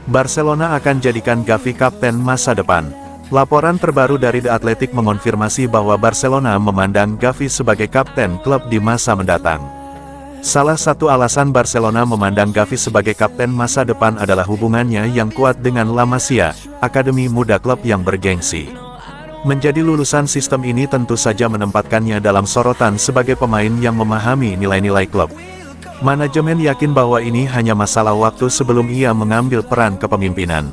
Barcelona akan jadikan Gavi kapten masa depan. Laporan terbaru dari The Athletic mengonfirmasi bahwa Barcelona memandang Gavi sebagai kapten klub di masa mendatang. Salah satu alasan Barcelona memandang Gavi sebagai kapten masa depan adalah hubungannya yang kuat dengan La Masia, akademi muda klub yang bergengsi. Menjadi lulusan sistem ini tentu saja menempatkannya dalam sorotan sebagai pemain yang memahami nilai-nilai klub. Manajemen yakin bahwa ini hanya masalah waktu sebelum ia mengambil peran kepemimpinan.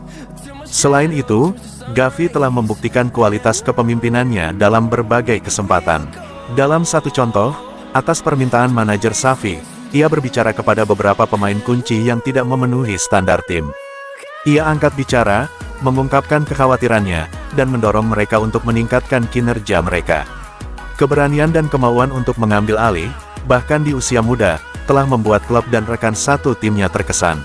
Selain itu, Gavi telah membuktikan kualitas kepemimpinannya dalam berbagai kesempatan. Dalam satu contoh, atas permintaan manajer Xavi, ia berbicara kepada beberapa pemain kunci yang tidak memenuhi standar tim. Ia angkat bicara, mengungkapkan kekhawatirannya, dan mendorong mereka untuk meningkatkan kinerja mereka. Keberanian dan kemauan untuk mengambil alih, bahkan di usia muda, telah membuat klub dan rekan satu timnya terkesan.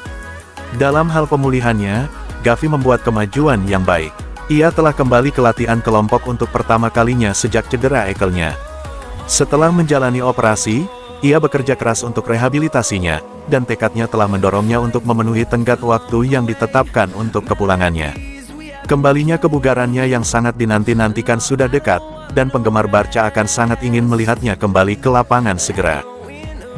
Dalam hal pemulihannya, Gavi membuat kemajuan yang baik. Ia telah kembali ke latihan kelompok untuk pertama kalinya sejak cedera ankle-nya. Setelah menjalani operasi, ia bekerja keras untuk rehabilitasinya, dan tekadnya telah mendorongnya untuk memenuhi tenggat waktu yang ditetapkan untuk kepulangannya. Kembalinya kebugarannya yang sangat dinanti-nantikan sudah dekat, dan penggemar Barca akan sangat ingin melihatnya kembali ke lapangan segera.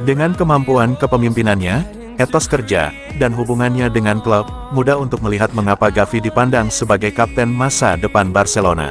Dengan kemampuan kepemimpinannya, etos kerja, dan hubungannya dengan klub, mudah untuk melihat mengapa Gavi dipandang sebagai kapten masa depan Barcelona.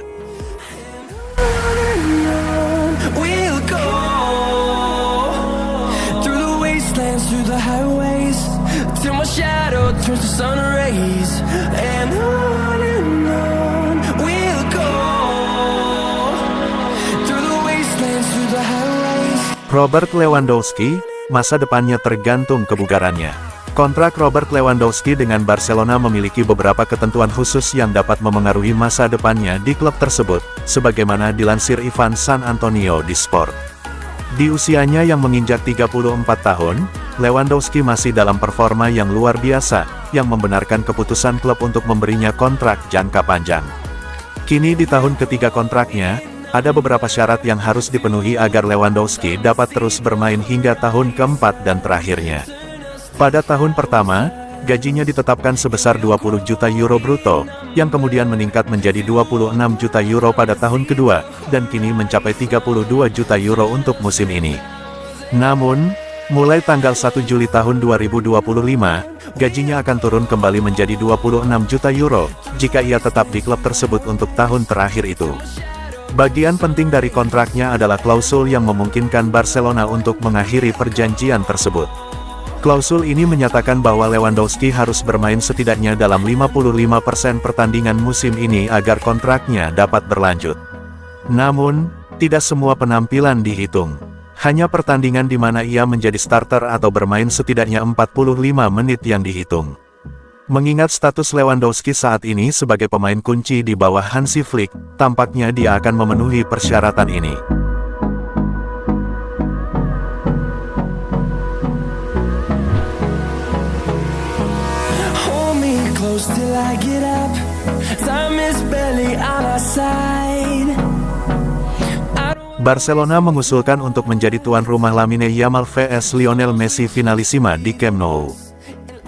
Robert Lewandowski, masa depannya tergantung kebugarannya. Kontrak Robert Lewandowski dengan Barcelona memiliki beberapa ketentuan khusus yang dapat memengaruhi masa depannya di klub tersebut, sebagaimana dilansir Ivan San Antonio di Sport. Di usianya yang menginjak 34 tahun, Lewandowski masih dalam performa yang luar biasa, yang membenarkan keputusan klub untuk memberinya kontrak jangka panjang. Kini di tahun ketiga kontraknya, ada beberapa syarat yang harus dipenuhi agar Lewandowski dapat terus bermain hingga tahun keempat dan terakhirnya. Pada tahun pertama, gajinya ditetapkan sebesar 20 juta euro bruto, yang kemudian meningkat menjadi 26 juta euro pada tahun kedua, dan kini mencapai 32 juta euro untuk musim ini. Namun, mulai tanggal 1 Juli tahun 2025, gajinya akan turun kembali menjadi 26 juta euro, jika ia tetap di klub tersebut untuk tahun terakhir itu. Bagian penting dari kontraknya adalah klausul yang memungkinkan Barcelona untuk mengakhiri perjanjian tersebut. Klausul ini menyatakan bahwa Lewandowski harus bermain setidaknya dalam 55% pertandingan musim ini agar kontraknya dapat berlanjut. Namun, tidak semua penampilan dihitung. Hanya pertandingan di mana ia menjadi starter atau bermain setidaknya 45 menit yang dihitung. Mengingat status Lewandowski saat ini sebagai pemain kunci di bawah Hansi Flick, tampaknya dia akan memenuhi persyaratan ini. Barcelona mengusulkan untuk menjadi tuan rumah Lamine Yamal vs Lionel Messi finalisima di Camp Nou.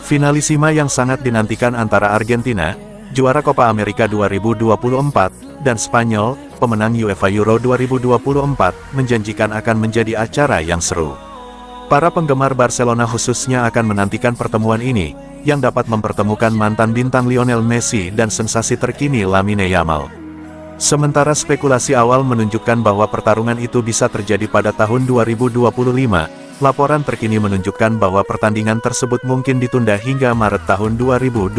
Finalisima yang sangat dinantikan antara Argentina, juara Copa America 2024, dan Spanyol, pemenang UEFA Euro 2024, menjanjikan akan menjadi acara yang seru. Para penggemar Barcelona khususnya akan menantikan pertemuan ini, yang dapat mempertemukan mantan bintang Lionel Messi dan sensasi terkini Lamine Yamal. Sementara spekulasi awal menunjukkan bahwa pertarungan itu bisa terjadi pada tahun 2025, laporan terkini menunjukkan bahwa pertandingan tersebut mungkin ditunda hingga Maret tahun 2026,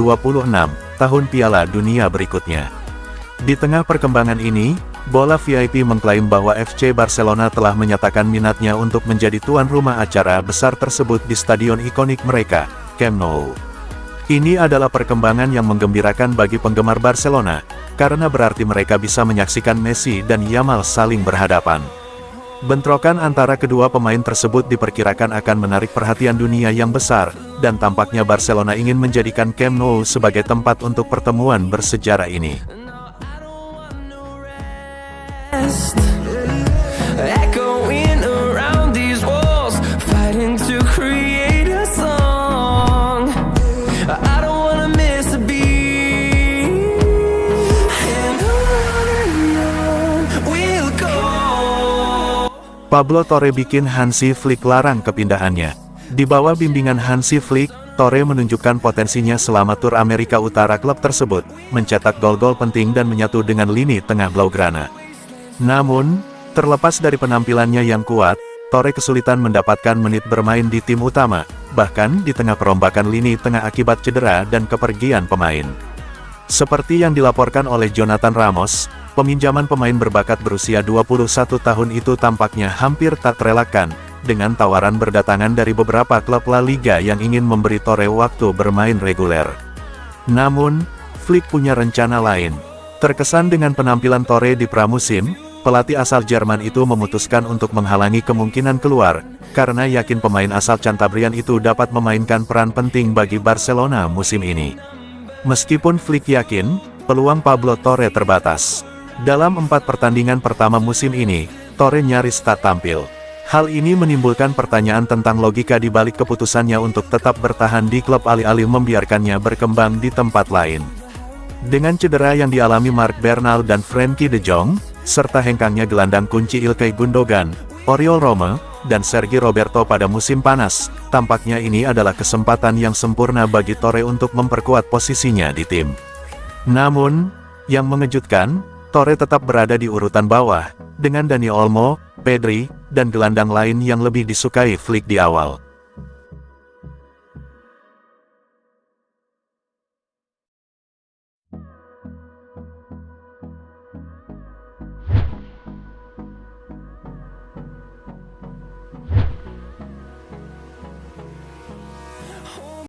tahun Piala Dunia berikutnya. Di tengah perkembangan ini, Bola VIP mengklaim bahwa FC Barcelona telah menyatakan minatnya untuk menjadi tuan rumah acara besar tersebut di stadion ikonik mereka, Camp Nou. Ini adalah perkembangan yang menggembirakan bagi penggemar Barcelona, karena berarti mereka bisa menyaksikan Messi dan Yamal saling berhadapan. Bentrokan antara kedua pemain tersebut diperkirakan akan menarik perhatian dunia yang besar, dan tampaknya Barcelona ingin menjadikan Camp Nou sebagai tempat untuk pertemuan bersejarah ini. Pablo Torre bikin Hansi Flick larang kepindahannya. Di bawah bimbingan Hansi Flick, Torre menunjukkan potensinya selama tur Amerika Utara klub tersebut, mencetak gol-gol penting dan menyatu dengan lini tengah Blaugrana. Namun, terlepas dari penampilannya yang kuat, Torre kesulitan mendapatkan menit bermain di tim utama, bahkan di tengah perombakan lini tengah akibat cedera dan kepergian pemain. Seperti yang dilaporkan oleh Jonathan Ramos, peminjaman pemain berbakat berusia 21 tahun itu tampaknya hampir tak terelakkan, dengan tawaran berdatangan dari beberapa klub La Liga yang ingin memberi Torre waktu bermain reguler. Namun, Flick punya rencana lain. Terkesan dengan penampilan Torre di pramusim, pelatih asal Jerman itu memutuskan untuk menghalangi kemungkinan keluar, karena yakin pemain asal Cantabrian itu dapat memainkan peran penting bagi Barcelona musim ini. Meskipun Flick yakin, peluang Pablo Torre terbatas. Dalam 4 pertandingan pertama musim ini, Torre nyaris tak tampil. Hal ini menimbulkan pertanyaan tentang logika di balik keputusannya untuk tetap bertahan di klub alih-alih membiarkannya berkembang di tempat lain. Dengan cedera yang dialami Marc Bernal dan Frenkie de Jong, serta hengkangnya gelandang kunci Ilkay Gundogan, Oriol Romeu, dan Sergi Roberto pada musim panas, tampaknya ini adalah kesempatan yang sempurna bagi Torre untuk memperkuat posisinya di tim. Namun, yang mengejutkan, Torre tetap berada di urutan bawah, dengan Dani Olmo, Pedri, dan gelandang lain yang lebih disukai Flick di awal.